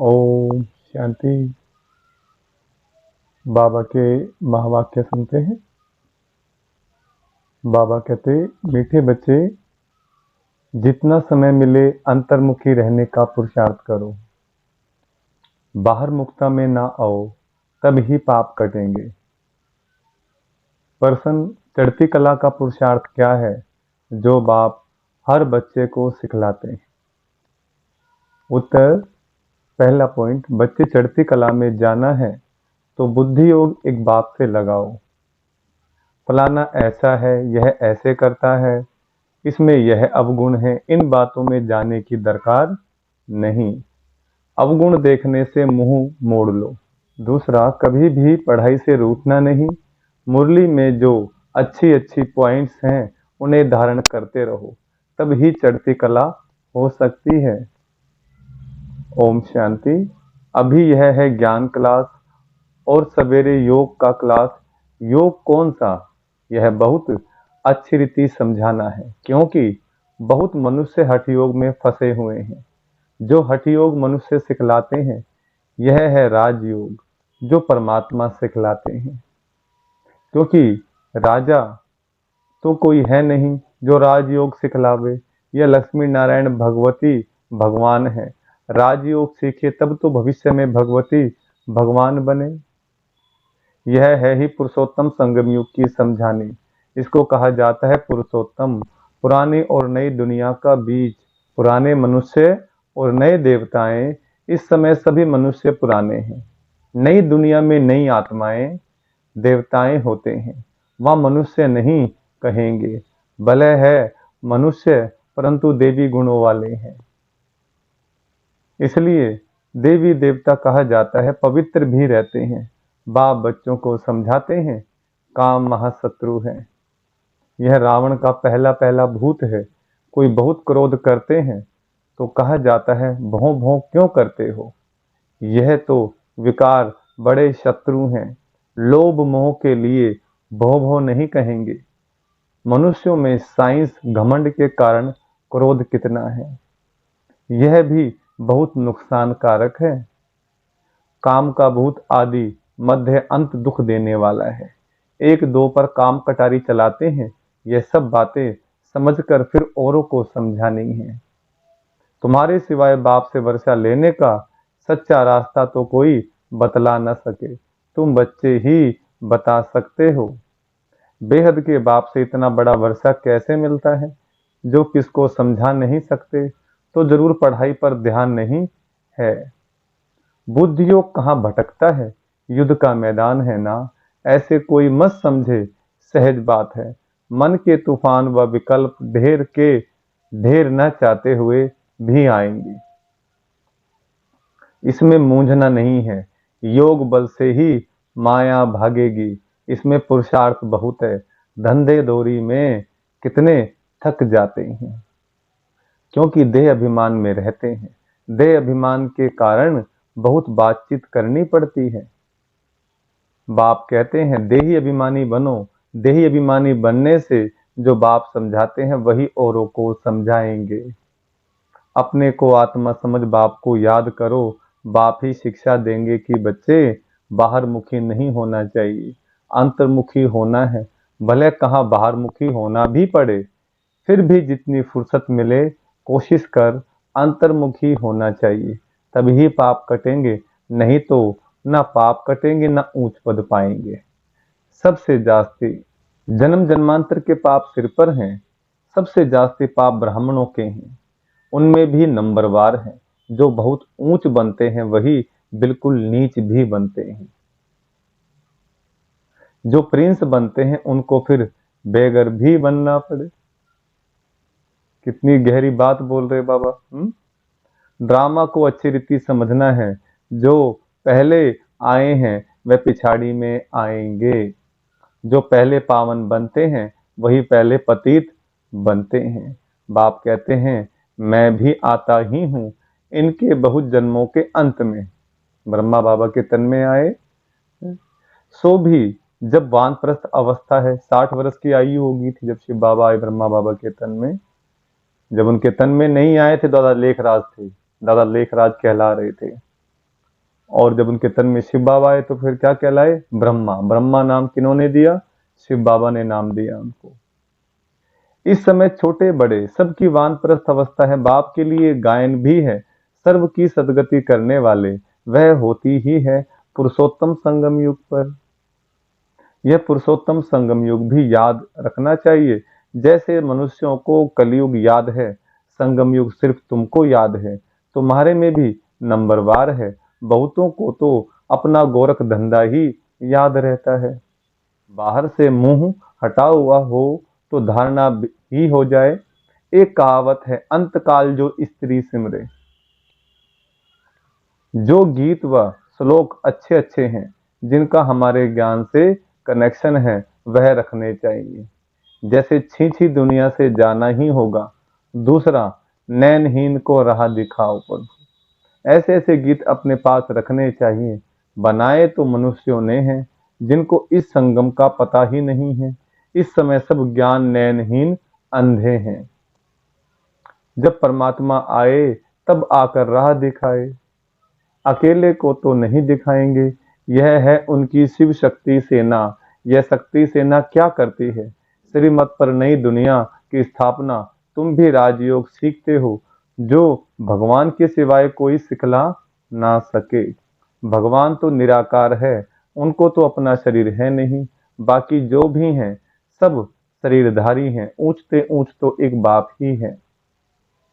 ओम शांति। बाबा के महावाक्य सुनते हैं। बाबा कहते, मीठे बच्चे, जितना समय मिले अंतर्मुखी रहने का पुरुषार्थ करो। बाहर मुक्ता में ना आओ, तब ही पाप कटेंगे। पर्सन चढ़ती कला का पुरुषार्थ क्या है, जो बाप हर बच्चे को सिखलाते हैं। उत्तर, पहला पॉइंट, बच्चे चढ़ती कला में जाना है तो बुद्धि योग एक बाप से लगाओ। फलाना ऐसा है, यह ऐसे करता है, इसमें यह अवगुण है, इन बातों में जाने की दरकार नहीं। अवगुण देखने से मुंह मोड़ लो। दूसरा, कभी भी पढ़ाई से रूठना नहीं। मुरली में जो अच्छी अच्छी पॉइंट्स हैं उन्हें धारण करते रहो, तब ही चढ़ती कला हो सकती है। ओम शांति। अभी यह है ज्ञान क्लास और सवेरे योग का क्लास। योग कौन सा, यह बहुत अच्छी रीति समझाना है, क्योंकि बहुत मनुष्य हठ योग में फंसे हुए हैं। जो हठ योग मनुष्य सिखलाते हैं, यह है राजयोग, जो परमात्मा सिखलाते हैं। क्योंकि राजा तो कोई है नहीं जो राजयोग सिखलावे। यह लक्ष्मी नारायण भगवती भगवान है। राजयोग सीखे तब तो भविष्य में भगवती भगवान बने। यह है ही पुरुषोत्तम संगम युग की समझानी। इसको कहा जाता है पुरुषोत्तम। पुरानी और नई दुनिया का बीज, पुराने मनुष्य और नए देवताएं। इस समय सभी मनुष्य पुराने हैं। नई दुनिया में नई आत्माएं देवताएं होते हैं। वह मनुष्य नहीं कहेंगे, भले है मनुष्य परंतु देवी गुणों वाले हैं। इसलिए देवी देवता कहा जाता है, पवित्र भी रहते हैं। बाप बच्चों को समझाते हैं, काम महाशत्रु है। यह रावण का पहला पहला भूत है। कोई बहुत क्रोध करते हैं तो कहा जाता है, भों भों क्यों करते हो। यह तो विकार बड़े शत्रु हैं। लोभ मोह के लिए भों भों नहीं कहेंगे। मनुष्यों में साइंस घमंड के कारण क्रोध कितना है, यह भी बहुत नुकसान कारक है। काम का भूत आदि मध्य अंत दुख देने वाला है। एक दो पर काम कटारी चलाते हैं। यह सब बातें समझकर फिर औरों को समझानी है। तुम्हारे सिवाय बाप से वर्षा लेने का सच्चा रास्ता तो कोई बतला न सके, तुम बच्चे ही बता सकते हो। बेहद के बाप से इतना बड़ा वर्षा कैसे मिलता है, जो किसको समझा नहीं सकते, तो जरूर पढ़ाई पर ध्यान नहीं है। बुद्धि योग कहाँ भटकता है, युद्ध का मैदान है ना। ऐसे कोई मत समझे, सहज बात है। मन के तूफान व विकल्प ढेर न चाहते हुए भी आएंगे। इसमें मूंझना नहीं है। योग बल से ही माया भागेगी। इसमें पुरुषार्थ बहुत है। धंधे दोरी में कितने थक जाते हैं, क्योंकि देह अभिमान में रहते हैं। देह अभिमान के कारण बहुत बातचीत करनी पड़ती है। बाप कहते हैं, देही अभिमानी बनो। देही अभिमानी बनने से जो बाप समझाते हैं वही औरों को समझाएंगे। अपने को आत्मा समझ बाप को याद करो। बाप ही शिक्षा देंगे कि बच्चे बाहर मुखी नहीं होना चाहिए, अंतर्मुखी होना है। भले कहाँ बाहर मुखी होना भी पड़े, फिर भी जितनी फुर्सत मिले कोशिश कर अंतर्मुखी होना चाहिए, तभी पाप कटेंगे। नहीं तो ना पाप कटेंगे ना ऊंच पद पाएंगे। सबसे जास्ती जन्म जन्मांतर के पाप सिर पर हैं। सबसे जास्ती पाप ब्राह्मणों के हैं। उनमें भी नंबरवार हैं। जो बहुत ऊंच बनते हैं वही बिल्कुल नीच भी बनते हैं। जो प्रिंस बनते हैं उनको फिर बेगर भी बनना पड़े। कितनी गहरी बात बोल रहे बाबा। ड्रामा को अच्छी रीति समझना है। जो पहले आए हैं वे पिछाड़ी में आएंगे। जो पहले पावन बनते हैं वही पहले पतित बनते हैं। बाप कहते हैं, मैं भी आता ही हूं इनके बहुत जन्मों के अंत में। ब्रह्मा बाबा के तन में आए, सो भी जब वानप्रस्थ अवस्था है, 60 वर्ष की आयु होगी थी जब शिव बाबा आए ब्रह्मा बाबा के तन में। जब उनके तन में नहीं आए थे, दादा लेखराज थे। दादा लेखराज कहला रहे थे। और जब उनके तन में शिव बाबा आए तो फिर क्या कहलाए? ब्रह्मा। ब्रह्मा नाम किन्होंने दिया? शिव बाबा ने नाम दिया उनको। इस समय छोटे बड़े सबकी वानप्रस्थ अवस्था है, बाप के लिए गायन भी है, सर्व की सदगति करने वाले वह होती ही है पुरुषोत्तम संगम युग पर। यह पुरुषोत्तम संगम युग भी याद रखना चाहिए। जैसे मनुष्यों को कलयुग याद है, संगम युग सिर्फ तुमको याद है, तुम्हारे में भी नंबरवार है। बहुतों को तो अपना गोरख धंधा ही याद रहता है। बाहर से मुंह हटा हुआ हो तो धारणा ही हो जाए। एक कहावत है, अंतकाल जो स्त्री सिमरे। जो गीत व श्लोक अच्छे अच्छे हैं, जिनका हमारे ज्ञान से कनेक्शन है, वह रखने चाहिए। जैसे छी दुनिया से जाना ही होगा, दूसरा नैनहीन को राह दिखाओ प्रभु। ऐसे ऐसे गीत अपने पास रखने चाहिए। बनाए तो मनुष्यों ने हैं, जिनको इस संगम का पता ही नहीं है। इस समय सब ज्ञान नैनहीन अंधे हैं। जब परमात्मा आए तब आकर राह दिखाए, अकेले को तो नहीं दिखाएंगे। यह है उनकी शिव शक्ति सेना। यह शक्ति सेना क्या करती है? श्रीमत पर नई दुनिया की स्थापना। तुम भी राजयोग सीखते हो, जो भगवान के सिवाय कोई सिखला ना सके। भगवान तो निराकार है, उनको तो अपना शरीर है नहीं। बाकी जो भी हैं सब शरीरधारी हैं। ऊंचते ऊंच तो एक बाप ही है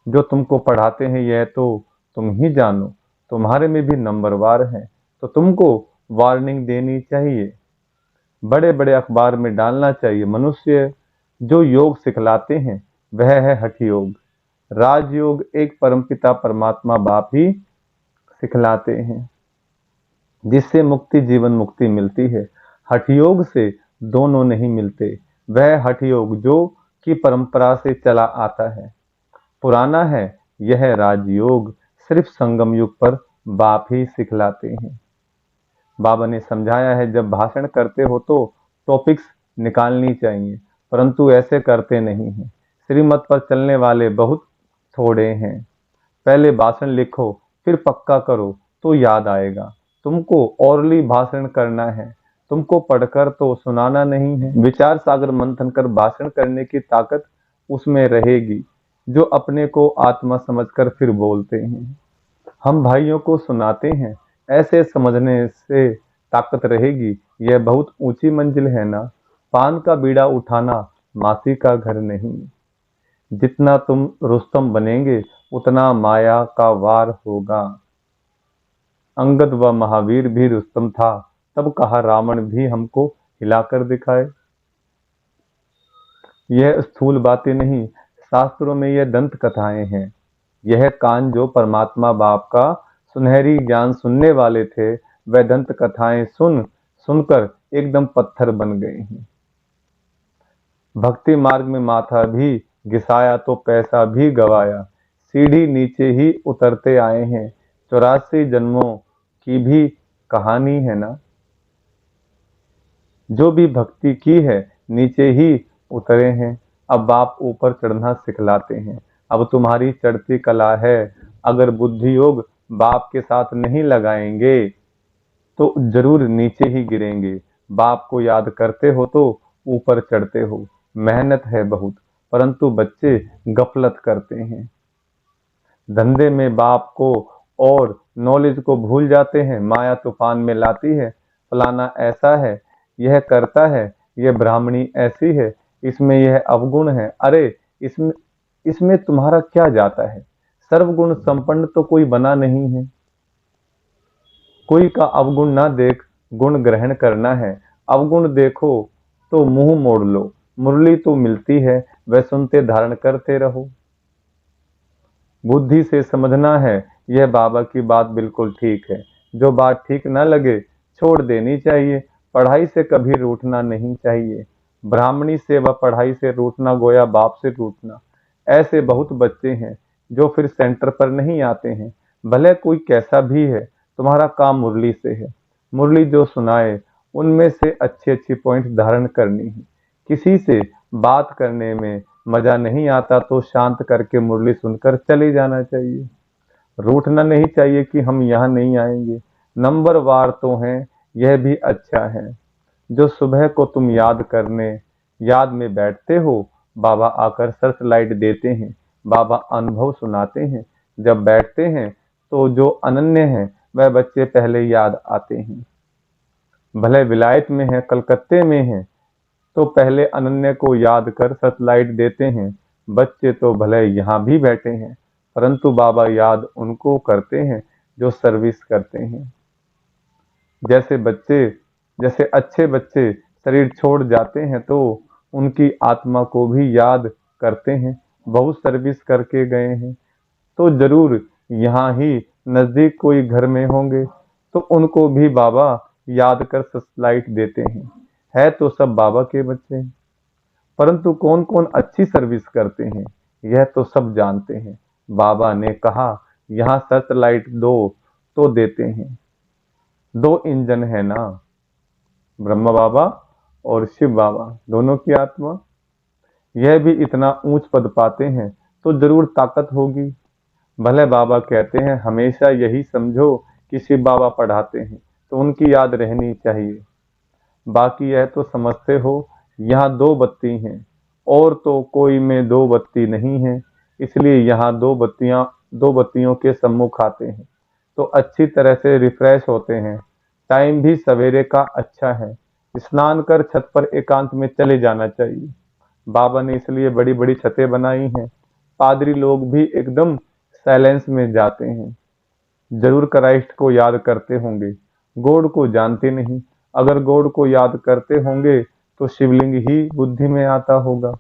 जो तुमको पढ़ाते हैं। यह तो तुम ही जानो, तुम्हारे में भी नंबरवार है, तो तुमको वार्निंग देनी चाहिए, बड़े बड़े अखबार में डालना चाहिए। मनुष्य जो योग सिखलाते हैं वह है हठ योग। राजयोग एक परमपिता परमात्मा बाप ही सिखलाते हैं, जिससे मुक्ति जीवन मुक्ति मिलती है। हठ योग से दोनों नहीं मिलते। वह हठ योग जो कि परंपरा से चला आता है, पुराना है। यह राजयोग सिर्फ संगम युग पर बाप ही सिखलाते हैं। बाबा ने समझाया है, जब भाषण करते हो तो टॉपिक्स निकालनी चाहिए, परंतु ऐसे करते नहीं हैं। श्रीमत पर चलने वाले बहुत थोड़े हैं। पहले भाषण लिखो, फिर पक्का करो तो याद आएगा। तुमको ओरली भाषण करना है, तुमको पढ़कर तो सुनाना नहीं है। विचार सागर मंथन कर भाषण करने की ताकत उसमें रहेगी, जो अपने को आत्मा समझकर फिर बोलते हैं। हम भाइयों को सुनाते हैं, ऐसे समझने से ताकत रहेगी। यह बहुत ऊंची मंजिल है ना। पान का बीड़ा उठाना मासी का घर नहीं। जितना तुम रुस्तम बनेंगे उतना माया का वार होगा। अंगद व महावीर भी रुस्तम था, तब कहा रावण भी हमको हिलाकर दिखाए। यह स्थूल बातें नहीं, शास्त्रों में यह दंत कथाएं हैं। यह कान जो परमात्मा बाप का सुनहरी ज्ञान सुनने वाले थे, वह दंत कथाएं सुन सुनकर एकदम पत्थर बन गए हैं। भक्ति मार्ग में माथा भी घिसाया तो पैसा भी गवाया। सीढ़ी नीचे ही उतरते आए हैं, 84 जन्मों की भी कहानी है ना। जो भी भक्ति की है नीचे ही उतरे हैं। अब बाप ऊपर चढ़ना सिखलाते हैं। अब तुम्हारी चढ़ती कला है, अगर बुद्धि योग बाप के साथ नहीं लगाएंगे तो जरूर नीचे ही गिरेंगे। बाप को याद करते हो तो ऊपर चढ़ते हो। मेहनत है बहुत, परंतु बच्चे गफलत करते हैं। धंधे में बाप को और नॉलेज को भूल जाते हैं। माया तूफान में लाती है, फलाना ऐसा है, यह करता है, यह ब्राह्मणी ऐसी है, इसमें यह अवगुण है। अरे इसमें इसमें तुम्हारा क्या जाता है? सर्वगुण संपन्न तो कोई बना नहीं है। कोई का अवगुण ना देख गुण ग्रहण करना है। अवगुण देखो तो मुंह मोड़ लो। मुरली तो मिलती है, वह सुनते धारण करते रहो। बुद्धि से समझना है, यह बाबा की बात बिल्कुल ठीक है। जो बात ठीक न लगे छोड़ देनी चाहिए। पढ़ाई से कभी रूठना नहीं चाहिए। ब्राह्मणी से व पढ़ाई से रूठना गोया बाप से रूठना। ऐसे बहुत बच्चे हैं जो फिर सेंटर पर नहीं आते हैं। भले कोई कैसा भी है, तुम्हारा काम मुरली से है। मुरली जो सुनाए उनमें से अच्छी अच्छी पॉइंट धारण करनी है। किसी से बात करने में मजा नहीं आता तो शांत करके मुरली सुनकर चले जाना चाहिए। रूठना नहीं चाहिए कि हम यहाँ नहीं आएंगे। नंबरवार तो हैं, यह भी अच्छा है। जो सुबह को तुम याद में बैठते हो, बाबा आकर सर्च लाइट देते हैं, बाबा अनुभव सुनाते हैं। जब बैठते हैं तो जो अनन्य हैं वह बच्चे पहले याद आते हैं। भले विलायत में है, कलकत्ते में है, तो पहले अनन्य को याद कर सतलाइट देते हैं। बच्चे तो भले यहाँ भी बैठे हैं, परंतु बाबा याद उनको करते हैं जो सर्विस करते हैं। जैसे अच्छे बच्चे शरीर छोड़ जाते हैं तो उनकी आत्मा को भी याद करते हैं, बहुत सर्विस करके गए हैं। तो जरूर यहाँ ही नजदीक कोई घर में होंगे, तो उनको भी बाबा याद कर सतलाइट देते हैं। है तो सब बाबा के बच्चे हैं, परंतु कौन कौन अच्छी सर्विस करते हैं यह तो सब जानते हैं। बाबा ने कहा यहाँ सतलाइट दो, तो देते हैं। दो इंजन है ना, ब्रह्मा बाबा और शिव बाबा, दोनों की आत्मा। यह भी इतना ऊंच पद पाते हैं तो जरूर ताकत होगी। भले बाबा कहते हैं हमेशा यही समझो कि शिव बाबा पढ़ाते हैं, तो उनकी याद रहनी चाहिए। बाकी यह तो समझते हो यहाँ दो बत्ती हैं, और तो कोई में दो बत्ती नहीं है, इसलिए यहाँ दो बत्तियों के सम्मुख आते हैं तो अच्छी तरह से रिफ्रेश होते हैं। टाइम भी सवेरे का अच्छा है, स्नान कर छत पर एकांत में चले जाना चाहिए। बाबा ने इसलिए बड़ी बड़ी छतें बनाई हैं। पादरी लोग भी एकदम साइलेंस में जाते हैं। जरूर क्राइस्ट को याद करते होंगे, गॉड को जानते नहीं। अगर गॉड को याद करते होंगे तो शिवलिंग ही बुद्धि में आता होगा।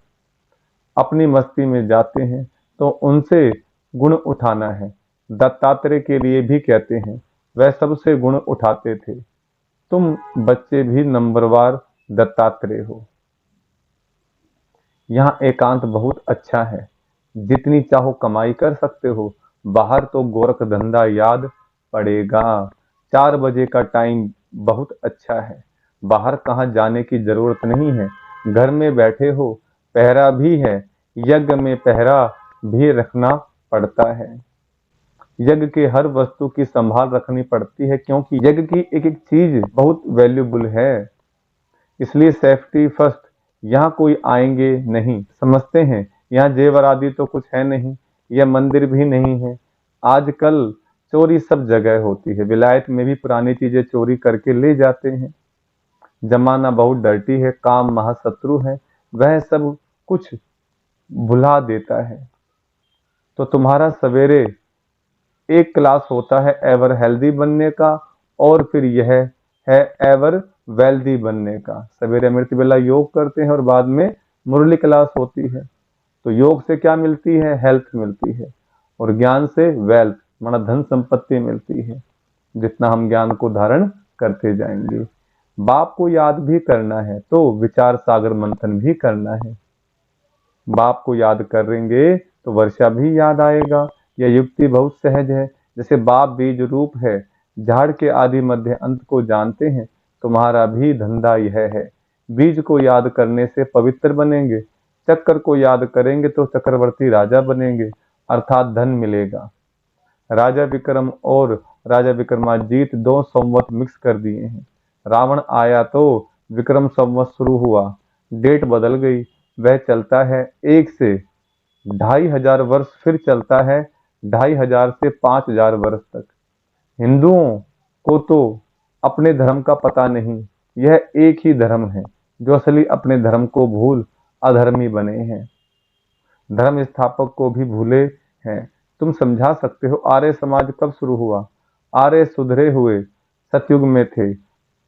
अपनी मस्ती में जाते हैं तो उनसे गुण उठाना है। दत्तात्रेय के लिए भी कहते हैं, वह सबसे गुण उठाते थे। तुम बच्चे भी नंबरवार दत्तात्रेय हो। यहाँ एकांत बहुत अच्छा है, जितनी चाहो कमाई कर सकते हो। बाहर तो गोरख धंधा याद पड़ेगा। 4 बजे का टाइम बहुत अच्छा है, बाहर कहाँ जाने की जरूरत नहीं है। घर में बैठे हो, पहरा भी है, यज्ञ में पहरा भी रखना पड़ता है। यज्ञ के हर वस्तु की संभाल रखनी पड़ती है, क्योंकि यज्ञ की एक एक चीज बहुत वैल्यूबल है। इसलिए सेफ्टी फर्स्ट। यहाँ कोई आएंगे नहीं, समझते हैं यहाँ जेवर आदि तो कुछ है नहीं, यह मंदिर भी नहीं है। आजकल चोरी सब जगह होती है, विलायत में भी पुरानी चीजें चोरी करके ले जाते हैं। जमाना बहुत डर्टी है, काम महाशत्रु है, वह सब कुछ भुला देता है। तो तुम्हारा सवेरे एक क्लास होता है एवर हेल्दी बनने का, और फिर यह है एवर वेल्दी बनने का। सवेरे अमृत बेला योग करते हैं और बाद में मुरली क्लास होती है। तो योग से क्या मिलती है? हेल्थ मिलती है, और ज्ञान से वेल्थ माना धन संपत्ति मिलती है, जितना हम ज्ञान को धारण करते जाएंगे। बाप को याद भी करना है तो विचार सागर मंथन भी करना है। बाप को याद करेंगे तो वर्षा भी याद आएगा। यह युक्ति बहुत सहज है। जैसे बाप बीज रूप है, झाड़ के आदि मध्य अंत को जानते हैं, तुम्हारा भी धंधा यह है। बीज को याद करने से पवित्र बनेंगे, चक्र को याद करेंगे तो चक्रवर्ती राजा बनेंगे, अर्थात धन मिलेगा। राजा विक्रम और राजा विक्रमाजीत दो संवत मिक्स कर दिए हैं। रावण आया तो विक्रम संवत शुरू हुआ, डेट बदल गई। वह चलता है 1 से 2500 वर्ष, फिर चलता है 2500 से 5000 वर्ष तक। हिंदुओं को तो अपने धर्म का पता नहीं, यह एक ही धर्म है जो असली अपने धर्म को भूल अधर्मी बने हैं, धर्म स्थापक को भी भूले हैं। तुम समझा सकते हो आर्य समाज कब शुरू हुआ? आर्य सुधरे हुए सतयुग में थे,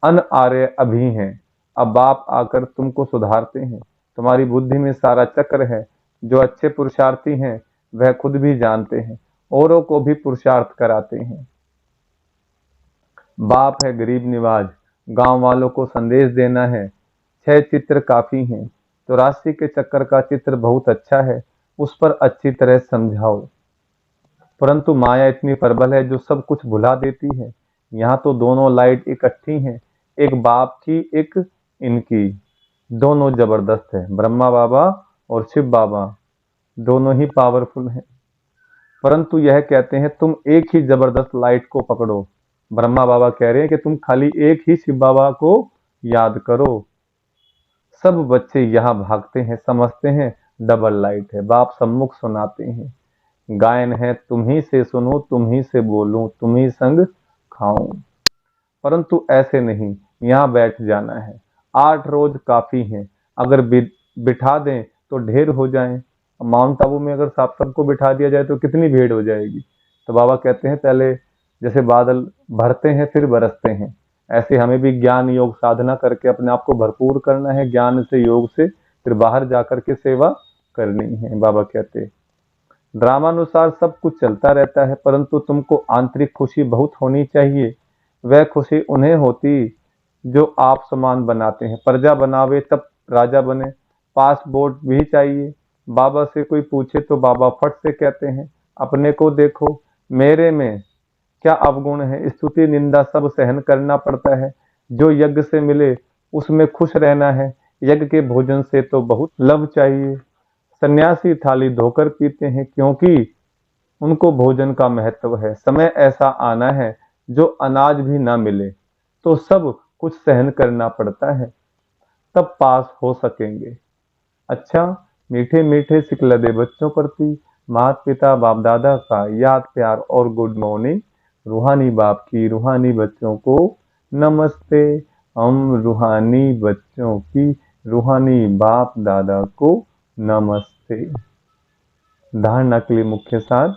अन आर्य अभी हैं। अब बाप आकर तुमको सुधारते हैं। तुम्हारी बुद्धि में सारा चक्र है। जो अच्छे पुरुषार्थी हैं वह खुद भी जानते हैं, औरों को भी पुरुषार्थ कराते हैं। बाप है गरीब निवाज, गांव वालों को संदेश देना है। 6 चित्र काफी हैं। 84 के चक्कर का चित्र बहुत अच्छा है, उस पर अच्छी तरह समझाओ। परंतु माया इतनी प्रबल है जो सब कुछ भुला देती है। यहाँ तो दोनों लाइट इकट्ठी हैं, एक बाप की एक इनकी, दोनों जबरदस्त है। ब्रह्मा बाबा और शिव बाबा दोनों ही पावरफुल हैं, परंतु यह कहते हैं तुम एक ही जबरदस्त लाइट को पकड़ो। ब्रह्मा बाबा कह रहे हैं कि तुम खाली एक ही शिव बाबा को याद करो। सब बच्चे यहाँ भागते हैं, समझते हैं डबल लाइट है। बाप सम्मुख सुनाते हैं, गायन है तुम ही से सुनूं, तुम ही से बोलूं, तुम ही संग खाऊं। परंतु ऐसे नहीं, यहाँ बैठ जाना है। 8 रोज काफी हैं, अगर बिठा दें तो ढेर हो जाएं। माउंट आबू में अगर सबको बिठा दिया जाए तो कितनी भीड़ हो जाएगी। तो बाबा कहते हैं पहले जैसे बादल भरते हैं फिर बरसते हैं, ऐसे हमें भी ज्ञान योग साधना करके अपने आप को भरपूर करना है, ज्ञान से योग से, फिर बाहर जाकर के सेवा करनी है। बाबा कहते हैं ड्रामानुसार सब कुछ चलता रहता है, परंतु तुमको आंतरिक खुशी बहुत होनी चाहिए। वह खुशी उन्हें होती जो आप समान बनाते हैं। प्रजा बनावे तब राजा बने। पासपोर्ट भी चाहिए। बाबा से कोई पूछे तो बाबा फट से कहते हैं अपने को देखो, मेरे में क्या अवगुण है। स्तुति निंदा सब सहन करना पड़ता है। जो यज्ञ से मिले उसमें खुश रहना है। यज्ञ के भोजन से तो बहुत लव चाहिए। सन्यासी थाली धोकर पीते हैं क्योंकि उनको भोजन का महत्व है। समय ऐसा आना है जो अनाज भी ना मिले तो सब कुछ सहन करना पड़ता है, तब पास हो सकेंगे। अच्छा, मीठे मीठे सिकलदे बच्चों प्रति माता पिता बाप दादा का याद प्यार और गुड मॉर्निंग। रूहानी बाप की रूहानी बच्चों को नमस्ते। हम रूहानी बच्चों की रूहानी बाप दादा को नमस्ते। धारणा के लिए मुख्य सार।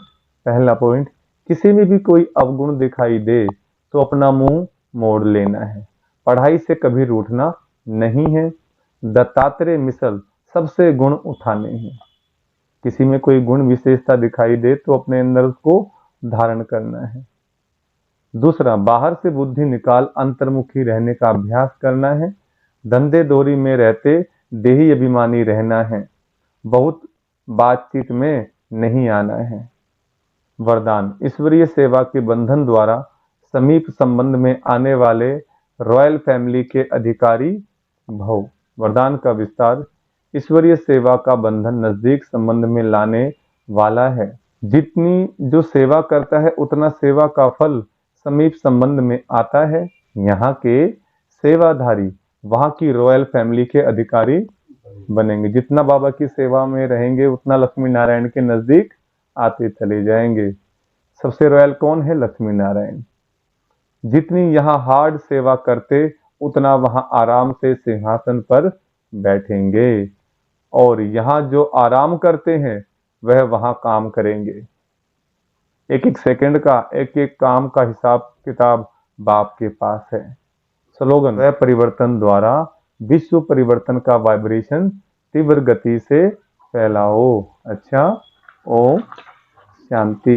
पहला पॉइंट, किसी में भी कोई अवगुण दिखाई दे तो अपना मुंह मोड़ लेना है। पढ़ाई से कभी रूठना नहीं है। दत्तात्रेय मिसल सबसे गुण उठाने हैं। किसी में कोई गुण विशेषता दिखाई दे तो अपने अंदर उसको धारण करना है। दूसरा, बाहर से बुद्धि निकाल अंतर्मुखी रहने का अभ्यास करना है। धंधे दोरी में रहते देही अभिमानी रहना है। बहुत बातचीत में नहीं आना है। वरदान, ईश्वरीय सेवा के बंधन द्वारा समीप संबंध में आने वाले रॉयल फैमिली के अधिकारी भव। वरदान का विस्तार, ईश्वरीय सेवा का बंधन नजदीक संबंध में लाने वाला है। जितनी जो सेवा करता है उतना सेवा का फल समीप संबंध में आता है। यहाँ के सेवाधारी वहां की रॉयल फैमिली के अधिकारी बनेंगे। जितना बाबा की सेवा में रहेंगे उतना लक्ष्मी नारायण के नजदीक आते चले जाएंगे। सबसे रॉयल कौन है? लक्ष्मी नारायण। जितनी यहाँ हार्ड सेवा करते उतना वहां आराम से सिंहासन पर बैठेंगे, और यहाँ जो आराम करते हैं वह वहां काम करेंगे। एक एक सेकंड का एक एक काम का हिसाब किताब बाप के पास है। स्लोगन, वह परिवर्तन द्वारा विश्व परिवर्तन का वाइब्रेशन तीव्र गति से फैलाओ। अच्छा, ओम शांति।